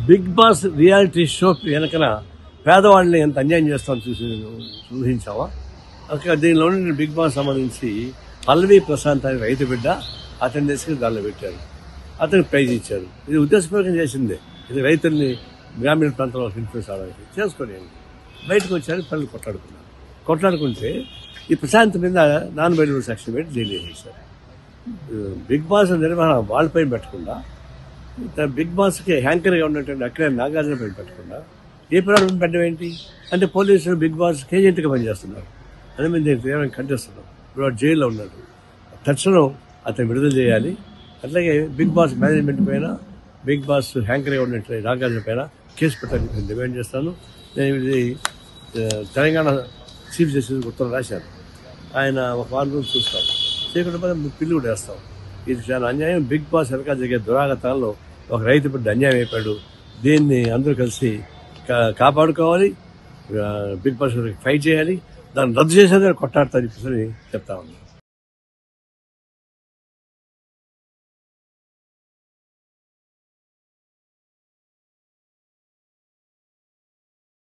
Big boss reality show వెనకన పేదవాళ్ళని ఎంత అన్యాయం చేస్తామని ఊహించావా? అక్కడ దీనిలో బిగ్ బాస్ సంబంధించి పల్లవి ప్రశాంత్ అని రైతు బిడ్డ అతని తీసుకుని దానిలో పెట్టారు. అతనికి ప్రైజ్ ఇచ్చారు. ఇది ఉద్దేశపూర్వకం చేసిందే. ఇది రైతుల్ని గ్రామీణ ప్రాంతంలో ఇన్ఫ్లుయెన్స్ అవడానికి చేసుకొని బయటకు వచ్చారు. పిల్లలు కొట్లాడుకుంటే ఈ ప్రశాంత్ మీద నాన్ బెయిలబుల్ సెక్షన్ పెట్టి జైలు చేశారు. బిగ్ బాస్ నిర్వహణ వాళ్ళపై పెట్టకుండా బిగ్ బాస్కి హ్యాంకర్గా ఉన్నటువంటి అక్కడ నాగార్జున పైన పెట్టకుండా ఏ ప్రాబ్లం పెట్టడం ఏంటి అంటే పోలీసులు బిగ్ బాస్ ఏజెంట్గా పనిచేస్తున్నారు. అదే మేము దీన్ని తీవ్రంగా ఖండిస్తున్నాం. ఇప్పుడు వాడు జైల్లో ఉన్నాడు. తక్షణం అతను విడుదల చేయాలి. అట్లాగే బిగ్ బాస్ మేనేజ్మెంట్ పైన బిగ్ బాస్ హ్యాంకర్గా ఉన్నట్టు నాగార్జున పైన కేసు పెట్టాలని డిమాండ్ చేస్తాను. నేను ఇది తెలంగాణ చీఫ్ జస్టిస్ ఉత్తరం రాశాను. ఆయన ఒక వారం రోజులు చూస్తాం, చేయకుండా పిల్లి కూడా వేస్తాం. ఇది చాలా అన్యాయం. బిగ్ బాస్ వెనక జరిగే దురాగతాల్లో ఒక రైతు బిడ్డ అన్యాయం అయిపోయాడు. దీన్ని అందరూ కలిసి కాపాడుకోవాలి. బిగ్ బాస్ ఫైట్ చేయాలి. దాన్ని రద్దు చేసేది కొట్టాడతా చెప్పేసి చెప్తా ఉన్నాను.